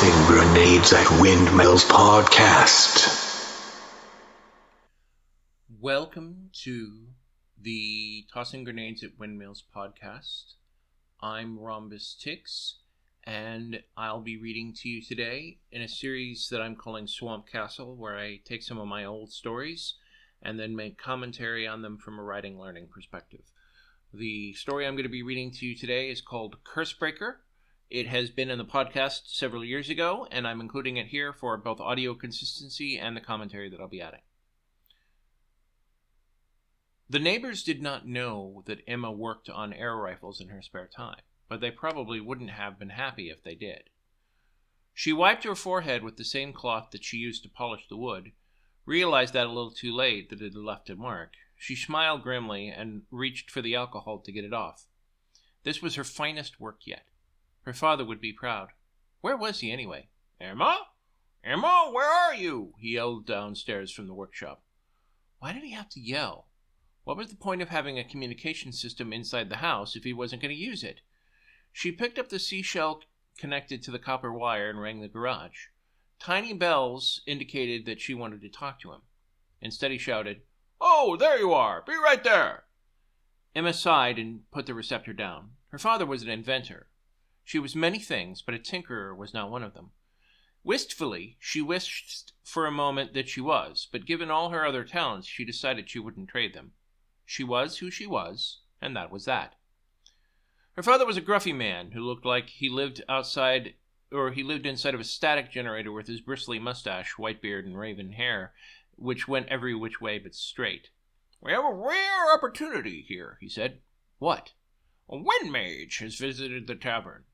Tossing Grenades at Windmills podcast. Welcome to the Tossing Grenades at Windmills podcast. I'm Rhombus Tix, and I'll be reading to you today in a series that I'm calling Swamp Castle, where I take some of my old stories and then make commentary on them from a writing learning perspective. The story I'm going to be reading to you today is called Cursebreaker. It has been in the podcast several years ago, and I'm including it here for both audio consistency and the commentary that I'll be adding. The neighbors did not know that Emma worked on air rifles in her spare time, but they probably wouldn't have been happy if they did. She wiped her forehead with the same cloth that she used to polish the wood, realized that a little too late that it had left a mark. She smiled grimly and reached for the alcohol to get it off. This was her finest work yet. Her father would be proud. Where was he anyway? Emma? Emma, where are you? He yelled downstairs from the workshop. Why did he have to yell? What was the point of having a communication system inside the house if he wasn't going to use it? She picked up the seashell connected to the copper wire and rang the garage. Tiny bells indicated that she wanted to talk to him. Instead he shouted, "Oh, there you are! Be right there!" Emma sighed and put the receptor down. Her father was an inventor. She was many things, but a tinkerer was not one of them. Wistfully, she wished for a moment that she was, but given all her other talents, she decided she wouldn't trade them. She was who she was, and that was that. Her father was a gruffy man who looked like he lived inside of a static generator with his bristly mustache, white beard, and raven hair, which went every which way but straight. "We have a rare opportunity here," he said. "What?" "A wind mage has visited the tavern."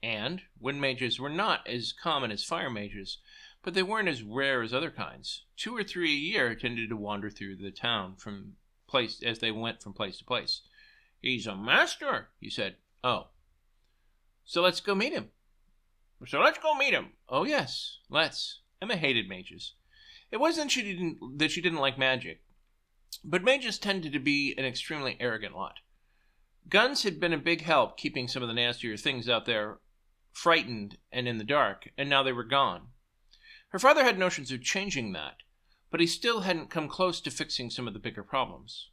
And wind mages were not as common as fire mages, but they weren't as rare as other kinds. 2 or 3 a year tended to wander through the town as they went from place to place. "He's a master," he said. "Oh. So let's go meet him." "Oh yes, let's." Emma hated mages. It wasn't that she didn't like magic, but mages tended to be an extremely arrogant lot. Guns had been a big help keeping some of the nastier things out there frightened and in the dark, and now they were gone. Her father had notions of changing that, but he still hadn't come close to fixing some of the bigger problems.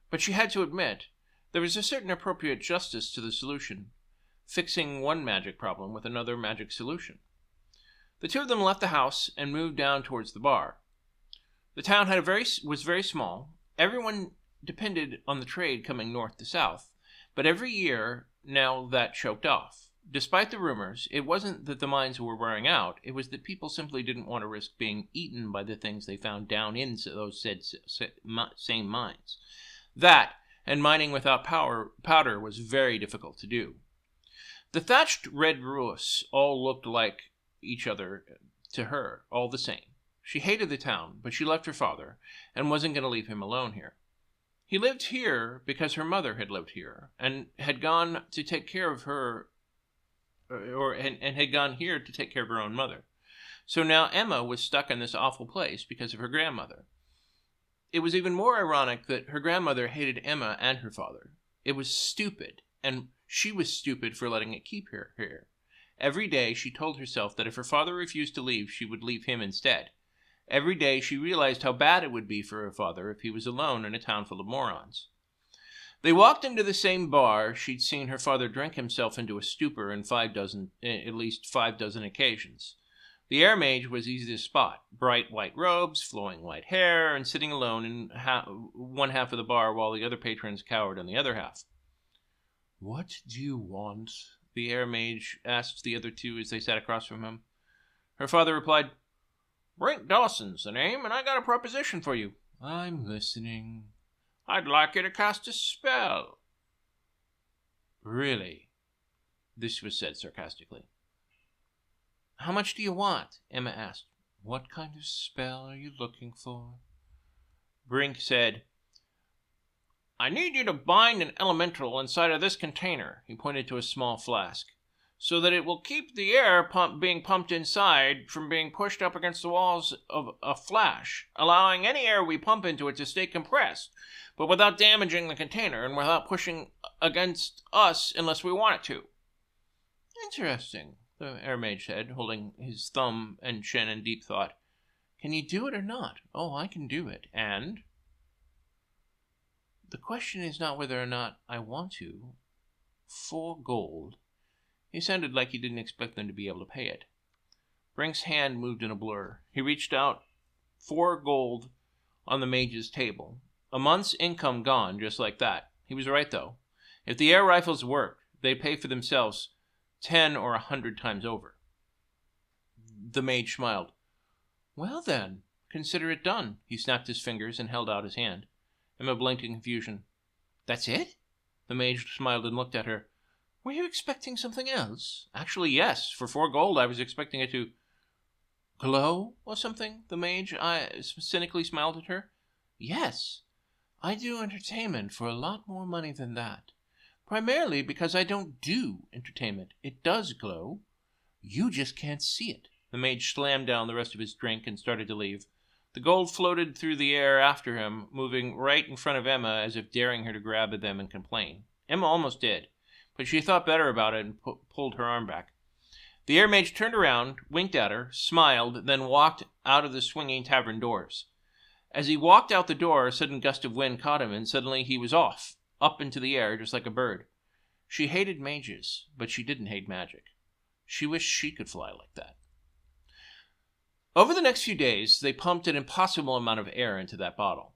But she had to admit, there was a certain appropriate justice to the solution, fixing one magic problem with another magic solution. The two of them left the house and moved down towards the bar. The town was very small. Everyone depended on the trade coming north to south, but every year now that choked off. Despite the rumors, it wasn't that the mines were wearing out, it was that people simply didn't want to risk being eaten by the things they found down in those same mines. That, and mining without powder was very difficult to do. The thatched red roofs all looked like each other to her, all the same. She hated the town, but she left her father, and wasn't going to leave him alone here. He lived here because her mother had lived here, and had gone to take care of her, and had gone here to take care of her own mother. So now Emma was stuck in this awful place because of her grandmother. It was even more ironic that her grandmother hated Emma and her father. It was stupid, and she was stupid for letting it keep her here. Every day she told herself that if her father refused to leave, she would leave him instead. Every day she realized how bad it would be for her father if he was alone in a town full of morons. They walked into the same bar she'd seen her father drink himself into a stupor in at least 5 dozen occasions. The air mage was easy to spot. Bright white robes, flowing white hair, and sitting alone in one half of the bar while the other patrons cowered in the other half. "What do you want?" the air mage asked the other two as they sat across from him. Her father replied, "Brink Dawson's the name, and I got a proposition for you." "I'm listening." "I'd like you to cast a spell." "Really?" This was said sarcastically. "How much do you want?" Emma asked. "What kind of spell are you looking for?" Brink said, "I need you to bind an elemental inside of this container," he pointed to a small flask, "so that it will keep the air being pumped inside from being pushed up against the walls of a flash, allowing any air we pump into it to stay compressed, but without damaging the container and without pushing against us unless we want it to." "Interesting," the air mage said, holding his thumb and chin in deep thought. Can you do it or not? Oh, I can do it. And? The question is not whether or not I want to. 4 gold. He sounded like he didn't expect them to be able to pay it. Brink's hand moved in a blur. He reached out 4 gold on the mage's table. A month's income gone, just like that. He was right, though. If the air rifles worked, they'd pay for themselves 10 or 100 times over. The mage smiled. Well then, consider it done. He snapped his fingers and held out his hand. Emma blinked in confusion. That's it? The mage smiled and looked at her. Were you expecting something else? Actually, yes. For 4 gold, I was expecting it to glow or something. The mage cynically smiled at her. Yes, I do entertainment for a lot more money than that. Primarily because I don't do entertainment. It does glow. You just can't see it. The mage slammed down the rest of his drink and started to leave. The gold floated through the air after him, moving right in front of Emma as if daring her to grab at them and complain. Emma almost did, but she thought better about it and pulled her arm back. The air mage turned around, winked at her, smiled, then walked out of the swinging tavern doors. As he walked out the door, a sudden gust of wind caught him, and suddenly he was off, up into the air, just like a bird. She hated mages, but she didn't hate magic. She wished she could fly like that. Over the next few days, they pumped an impossible amount of air into that bottle.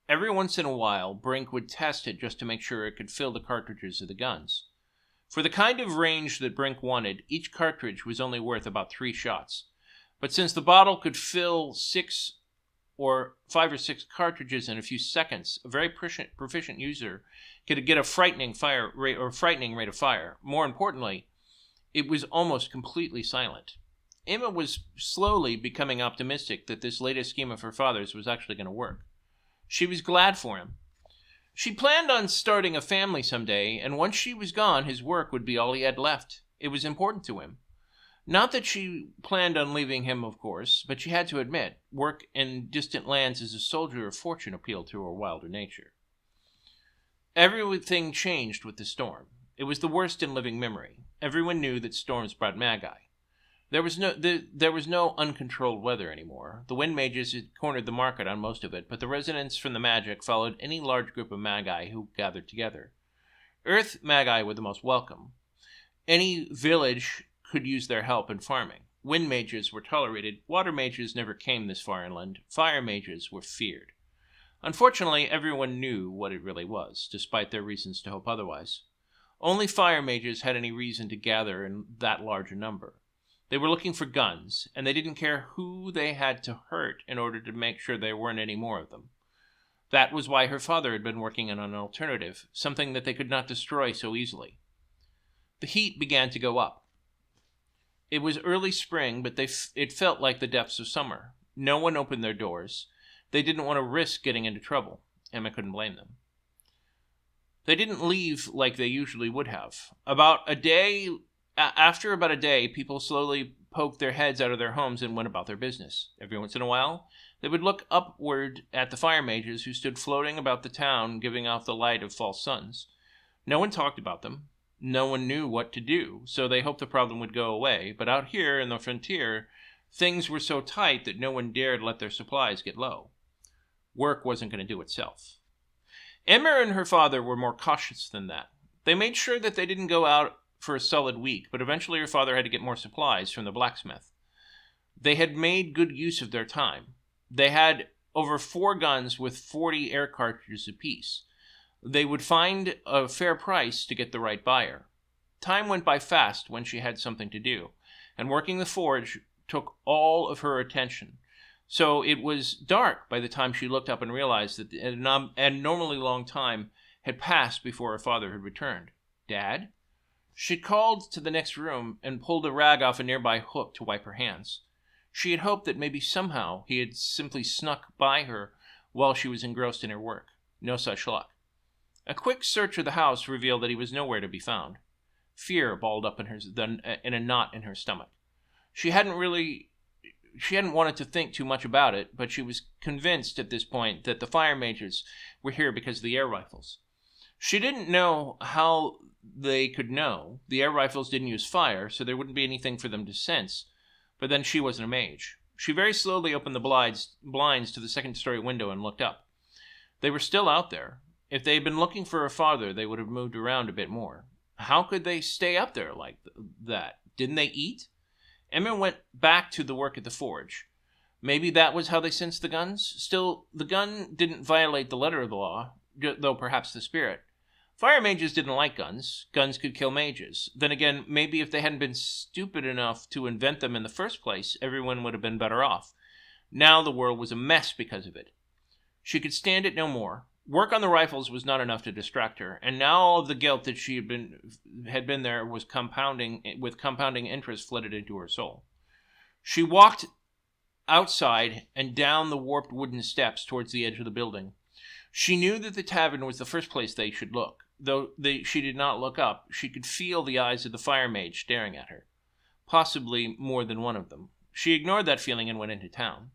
Every once in a while, Brink would test it just to make sure it could fill the cartridges of the guns. For the kind of range that Brink wanted, each cartridge was only worth about 3 shots. But since the bottle could fill 5 or 6 cartridges in a few seconds, a very proficient user could get a frightening rate of fire. More importantly, it was almost completely silent. Emma was slowly becoming optimistic that this latest scheme of her father's was actually going to work. She was glad for him. She planned on starting a family someday, and once she was gone, his work would be all he had left. It was important to him. Not that she planned on leaving him, of course, but she had to admit, work in distant lands as a soldier of fortune appealed to her wilder nature. Everything changed with the storm. It was the worst in living memory. Everyone knew that storms brought magi. There was no uncontrolled weather anymore. The wind mages had cornered the market on most of it, but the residents from the magic followed any large group of magi who gathered together. Earth magi were the most welcome. Any village could use their help in farming. Wind mages were tolerated. Water mages never came this far inland. Fire mages were feared. Unfortunately, everyone knew what it really was, despite their reasons to hope otherwise. Only fire mages had any reason to gather in that large a number. They were looking for guns, and they didn't care who they had to hurt in order to make sure there weren't any more of them. That was why her father had been working on an alternative, something that they could not destroy so easily. The heat began to go up. It was early spring, but it felt like the depths of summer. No one opened their doors. They didn't want to risk getting into trouble. Emma couldn't blame them. They didn't leave like they usually would have. After about a day, people slowly poked their heads out of their homes and went about their business. Every once in a while, they would look upward at the fire mages who stood floating about the town, giving off the light of false suns. No one talked about them. No one knew what to do, so they hoped the problem would go away. But out here in the frontier, things were so tight that no one dared let their supplies get low. Work wasn't going to do itself. Emma and her father were more cautious than that. They made sure that they didn't go out for a solid week, but eventually her father had to get more supplies from the blacksmith. They had made good use of their time. They had over 4 guns with 40 air cartridges apiece. They would find a fair price to get the right buyer. Time went by fast when she had something to do, and working the forge took all of her attention. So it was dark by the time she looked up and realized that an abnormally long time had passed before her father had returned. Dad? She called to the next room and pulled a rag off a nearby hook to wipe her hands. She had hoped that maybe somehow he had simply snuck by her while she was engrossed in her work. No such luck. A quick search of the house revealed that he was nowhere to be found. Fear balled up in a knot in her stomach. She hadn't wanted to think too much about it, but she was convinced at this point that the fire mages were here because of the air rifles. She didn't know how they could know. The air rifles didn't use fire, so there wouldn't be anything for them to sense. But then she wasn't a mage. She very slowly opened the blinds to the second-story window and looked up. They were still out there. If they had been looking for her father, they would have moved around a bit more. How could they stay up there like that? Didn't they eat? Emma went back to the work at the forge. Maybe that was how they sensed the guns? Still, the gun didn't violate the letter of the law, though perhaps the spirit. Fire mages didn't like guns. Guns could kill mages. Then again, maybe if they hadn't been stupid enough to invent them in the first place, everyone would have been better off. Now the world was a mess because of it. She could stand it no more. Work on the rifles was not enough to distract her, and now all of the guilt that she had been there was compounding interest flooded into her soul. She walked outside and down the warped wooden steps towards the edge of the building. She knew that the tavern was the first place they should look. Though she did not look up, she could feel the eyes of the fire mage staring at her. Possibly more than one of them. She ignored that feeling and went into town.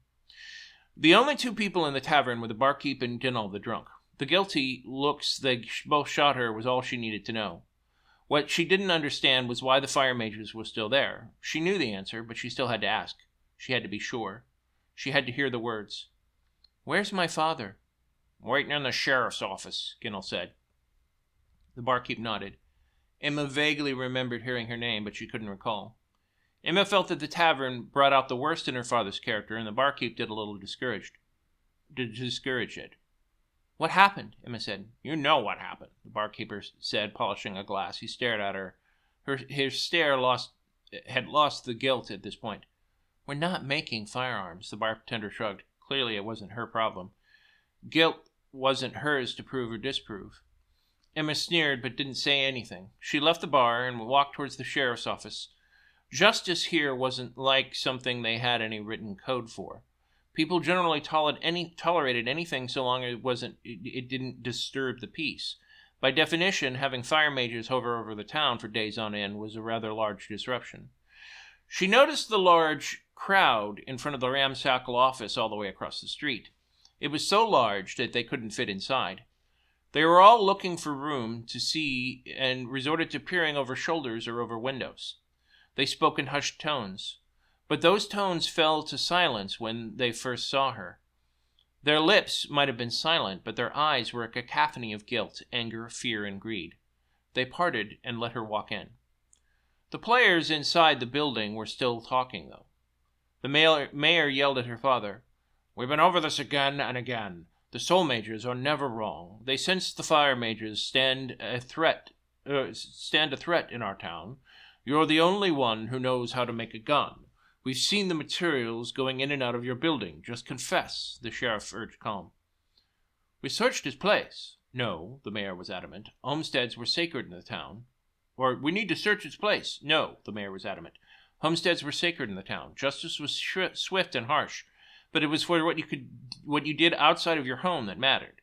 The only two people in the tavern were the barkeep and Dinnall the drunk. The guilty looks they both shot her was all she needed to know. What she didn't understand was why the fire mages were still there. She knew the answer, but she still had to ask. She had to be sure. She had to hear the words. "Where's my father?" "Waiting in the sheriff's office," Dinnall said. The barkeep nodded. Emma vaguely remembered hearing her name, but she couldn't recall. Emma felt that the tavern brought out the worst in her father's character, and the barkeep did a little discourage it. "What happened?" Emma said. "You know what happened," the barkeeper said, polishing a glass. He stared at her. His stare had lost the guilt at this point. "We're not making firearms," the bartender shrugged. Clearly it wasn't her problem. Guilt wasn't hers to prove or disprove. Emma sneered but didn't say anything. She left the bar and walked towards the sheriff's office. Justice here wasn't like something they had any written code for. People generally tolerated anything so long as it didn't disturb the peace. By definition, having fire mages hover over the town for days on end was a rather large disruption. She noticed the large crowd in front of the ramshackle office all the way across the street. It was so large that they couldn't fit inside. They were all looking for room to see and resorted to peering over shoulders or over windows. They spoke in hushed tones, but those tones fell to silence when they first saw her. Their lips might have been silent, but their eyes were a cacophony of guilt, anger, fear, and greed. They parted and let her walk in. The players inside the building were still talking, though. The mayor yelled at her father. "We've been over this again and again. The soul mages are never wrong. They sense the fire mages stand a threat in our town. You're the only one who knows how to make a gun. We've seen the materials going in and out of your building. Just confess," the sheriff urged calm. "We searched his place." "No," the mayor was adamant. "Homesteads were sacred in the town." "Or we need to search its place." "No," the mayor was adamant. "Homesteads were sacred in the town. Justice was swift and harsh, but it was for what you did outside of your home that mattered.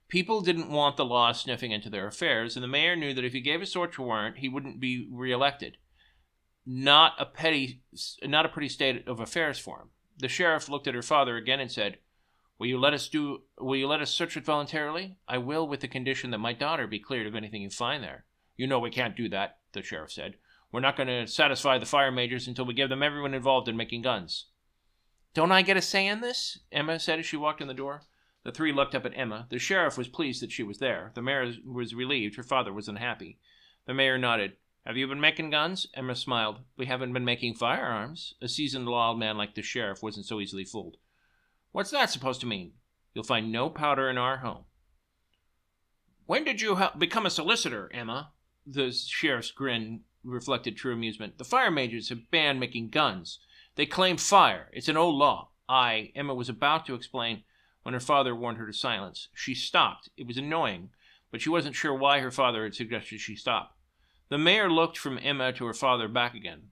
People didn't want the law sniffing into their affairs, and the mayor knew that if he gave a search warrant, he wouldn't be reelected. Not a pretty state of affairs for him. The sheriff looked at her father again and said, Will you let us search it voluntarily?" "I will, with the condition that my daughter be cleared of anything you find there." "You know we can't do that," the sheriff said. "We're not going to satisfy the fire majors until we give them everyone involved in making guns." "Don't I get a say in this?" Emma said as she walked in the door. The three looked up at Emma. The sheriff was pleased that she was there. The mayor was relieved. Her father was unhappy. The mayor nodded. "Have you been making guns?" Emma smiled. "We haven't been making firearms." A seasoned law man like the sheriff wasn't so easily fooled. "What's that supposed to mean?" "You'll find no powder in our home." "When did you become a solicitor, Emma?" The sheriff's grin reflected true amusement. "The fire mages have banned making guns. They claim fire. It's an old law." Emma was about to explain when her father warned her to silence. She stopped. It was annoying, but she wasn't sure why her father had suggested she stop. The mayor looked from Emma to her father back again.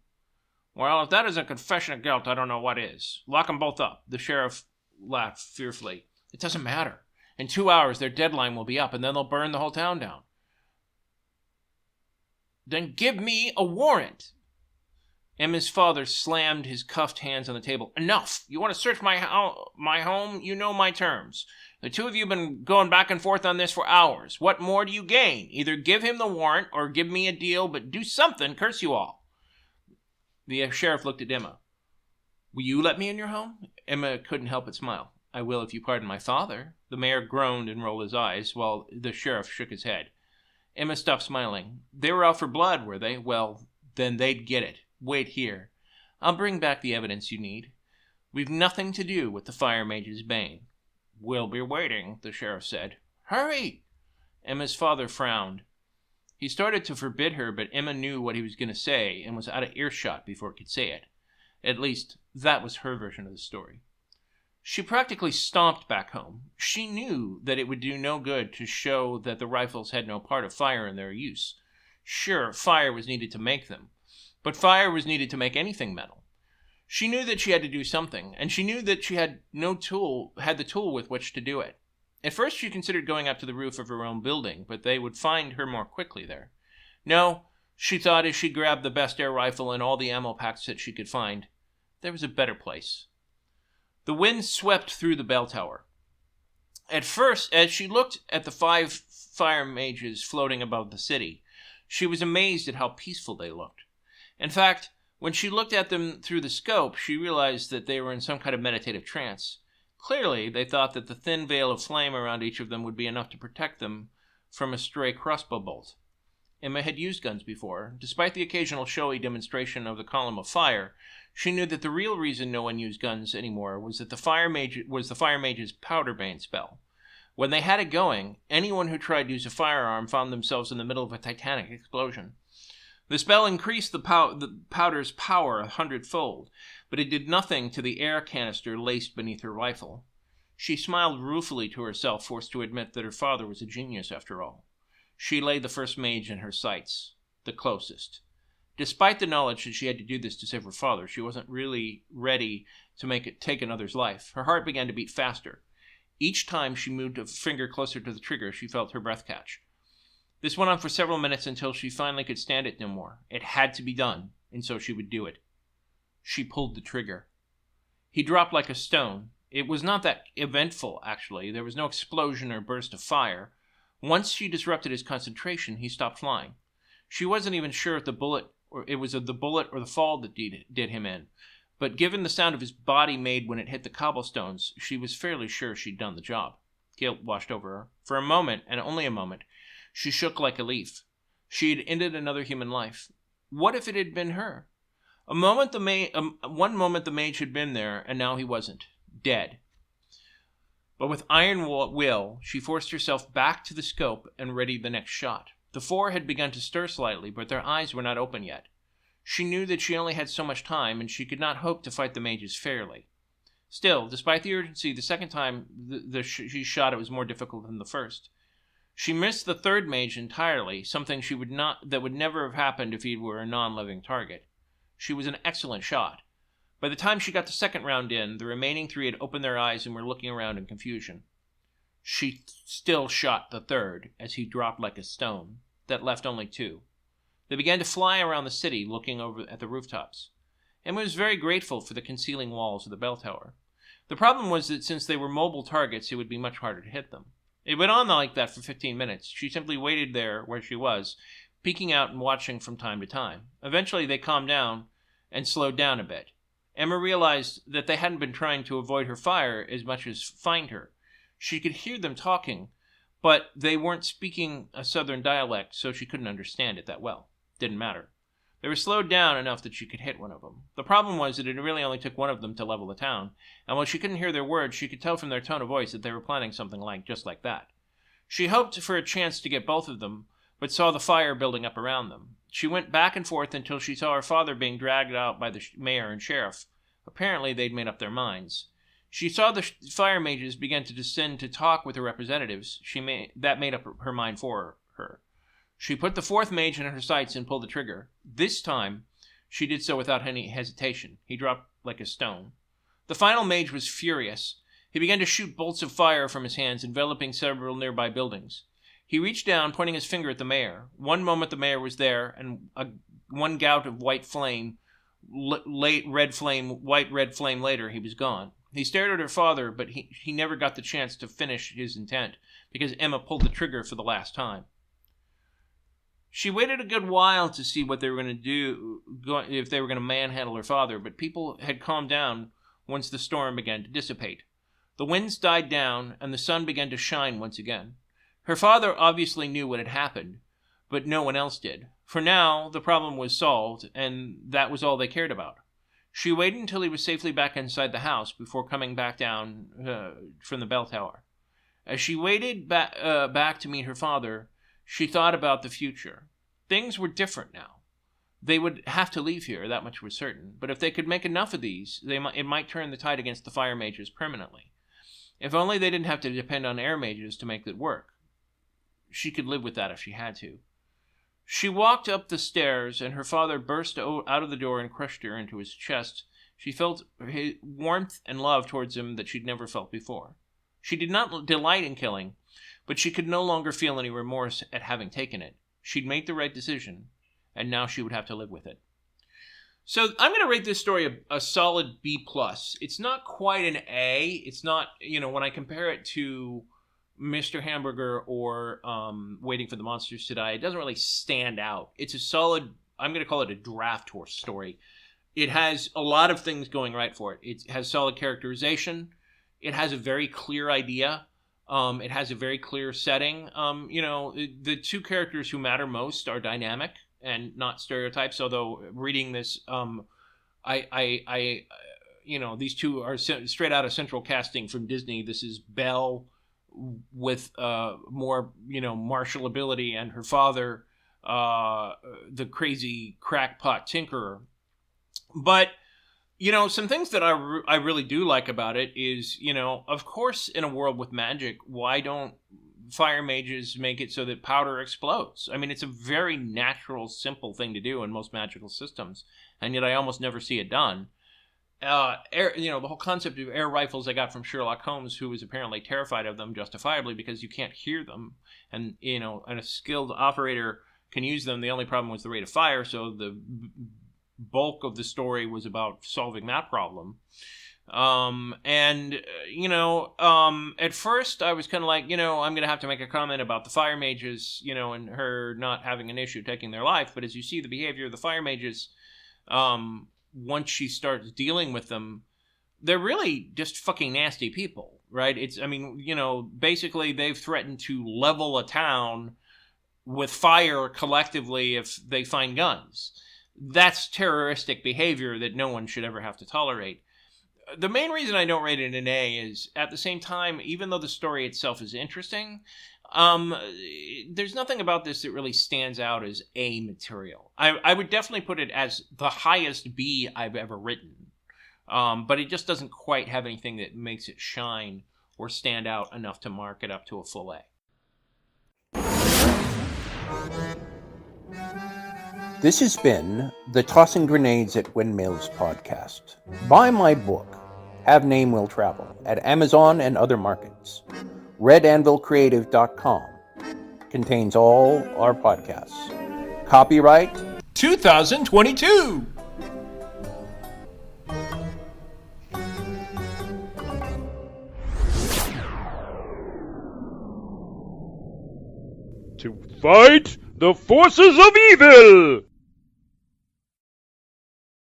"Well, if that isn't confession of guilt, I don't know what is. Lock them both up." The sheriff laughed fearfully. "It doesn't matter. In 2 hours, their deadline will be up, and then they'll burn the whole town down." "Then give me a warrant." Emma's father slammed his cuffed hands on the table. "Enough! You want to search my home? You know my terms. The two of you have been going back and forth on this for hours. What more do you gain? Either give him the warrant or give me a deal, but do something, curse you all." The sheriff looked at Emma. "Will you let me in your home?" Emma couldn't help but smile. "I will if you pardon my father." The mayor groaned and rolled his eyes, while the sheriff shook his head. Emma stopped smiling. "They were out for blood, were they? Well, then they'd get it. Wait here. I'll bring back the evidence you need. We've nothing to do with the fire mage's bane." "We'll be waiting," the sheriff said. "Hurry!" Emma's father frowned. He started to forbid her, but Emma knew what he was going to say and was out of earshot before he could say it. At least, that was her version of the story. She practically stomped back home. She knew that it would do no good to show that the rifles had no part of fire in their use. Sure, fire was needed to make them, but fire was needed to make anything metal. She knew that she had to do something, and she knew that she had the tool with which to do it. At first she considered going up to the roof of her own building, but they would find her more quickly there. No, she thought as she grabbed the best air rifle and all the ammo packs that she could find, there was a better place. The wind swept through the bell tower. At first, as she looked at the 5 fire mages floating above the city, she was amazed at how peaceful they looked. In fact, when she looked at them through the scope, she realized that they were in some kind of meditative trance. Clearly, they thought that the thin veil of flame around each of them would be enough to protect them from a stray crossbow bolt. Emma had used guns before. Despite the occasional showy demonstration of the column of fire, she knew that the real reason no one used guns anymore was that the fire mage's powder bane spell. When they had it going, anyone who tried to use a firearm found themselves in the middle of a titanic explosion. The spell increased the powder's power 100-fold, but it did nothing to the air canister laced beneath her rifle. She smiled ruefully to herself, forced to admit that her father was a genius after all. She laid the first mage in her sights, the closest. Despite the knowledge that she had to do this to save her father, she wasn't really ready to take another's life. Her heart began to beat faster. Each time she moved a finger closer to the trigger, she felt her breath catch. This went on for several minutes until she finally could stand it no more. It had to be done, and so she would do it. She pulled the trigger. He dropped like a stone. It was not that eventful, actually. There was no explosion or burst of fire. Once she disrupted his concentration, he stopped flying. She wasn't even sure if it was the bullet or the fall that did him in, but given the sound of his body made when it hit the cobblestones, she was fairly sure she'd done the job. Guilt washed over her. For a moment, and only a moment, she shook like a leaf. She had ended another human life. What if it had been her? One moment the mage had been there, and now he wasn't. Dead. But with iron will, she forced herself back to the scope and readied the next shot. The 4 had begun to stir slightly, but their eyes were not open yet. She knew that she only had so much time, and she could not hope to fight the mages fairly. Still, despite the urgency, the second time she shot, it was more difficult than the first. She missed the 3rd mage entirely, something that would never have happened if he were a non-living target. She was an excellent shot. By the time she got the 2nd round in, the remaining 3 had opened their eyes and were looking around in confusion. She still shot the 3rd as he dropped like a stone. That left only 2. They began to fly around the city, looking over at the rooftops. Emma was very grateful for the concealing walls of the bell tower. The problem was that since they were mobile targets, it would be much harder to hit them. It went on like that for 15 minutes. She simply waited there where she was, peeking out and watching from time to time. Eventually they calmed down and slowed down a bit. Emma realized that they hadn't been trying to avoid her fire as much as find her. She could hear them talking, but they weren't speaking a southern dialect, so she couldn't understand it that well. Didn't matter. They were slowed down enough that she could hit one of them. The problem was that it really only took one of them to level the town, and while she couldn't hear their words, she could tell from their tone of voice that they were planning something just like that. She hoped for a chance to get both of them, but saw the fire building up around them. She went back and forth until she saw her father being dragged out by the mayor and sheriff. Apparently they'd made up their minds. She saw the fire mages begin to descend to talk with the representatives. That made up her mind for her. She put the 4th mage in her sights and pulled the trigger. This time, she did so without any hesitation. He dropped like a stone. The final mage was furious. He began to shoot bolts of fire from his hands, enveloping several nearby buildings. He reached down, pointing his finger at the mayor. One moment the mayor was there, and one gout of white red flame later, he was gone. He stared at her father, but he never got the chance to finish his intent because Emma pulled the trigger for the last time. She waited a good while to see what they were going to do, if they were going to manhandle her father, but people had calmed down once the storm began to dissipate. The winds died down, and the sun began to shine once again. Her father obviously knew what had happened, but no one else did. For now, the problem was solved, and that was all they cared about. She waited until he was safely back inside the house before coming back down from the bell tower. As she waited back to meet her father, she thought about the future. Things were different now. They would have to leave here, that much was certain. But if they could make enough of these, it might turn the tide against the fire mages permanently. If only they didn't have to depend on air mages to make it work. She could live with that if she had to. She walked up the stairs, and her father burst out of the door and crushed her into his chest. She felt his warmth and love towards him that she'd never felt before. She did not delight in killing, but she could no longer feel any remorse at having taken it. She'd made the right decision, and now she would have to live with it. So I'm going to rate this story a solid B+. It's not quite an A. It's not, when I compare it to Mr. Hamburger or Waiting for the Monsters to Die, it doesn't really stand out. It's a solid, I'm going to call it a draft horse story. It has a lot of things going right for it. It has solid characterization. It has a very clear idea. It has a very clear setting. The two characters who matter most are dynamic and not stereotypes. Although reading this, these two are straight out of central casting from Disney. This is Belle with more, martial ability, and her father, the crazy crackpot tinkerer. But some things that I really do like about it is, of course, in a world with magic, why don't fire mages make it so that powder explodes? I mean, it's a very natural, simple thing to do in most magical systems, and yet I almost never see it done. The whole concept of air rifles I got from Sherlock Holmes, who was apparently terrified of them justifiably because you can't hear them, and a skilled operator can use them. The only problem was the rate of fire, so the bulk of the story was about solving that problem. At first I was kind of like, I'm going to have to make a comment about the fire mages, and her not having an issue taking their life. But as you see the behavior of the fire mages, once she starts dealing with them, they're really just fucking nasty people, right? Basically they've threatened to level a town with fire collectively if they find guns. That's terroristic behavior that no one should ever have to tolerate. The main reason I don't rate it an A is, at the same time, even though the story itself is interesting, there's nothing about this that really stands out as A material. I would definitely put it as the highest B I've ever written, but it just doesn't quite have anything that makes it shine or stand out enough to mark it up to a full A. This has been the Tossing Grenades at Windmills podcast. Buy my book, Have Name Will Travel, at Amazon and other markets. RedAnvilCreative.com contains all our podcasts. Copyright 2022! To fight the forces of evil!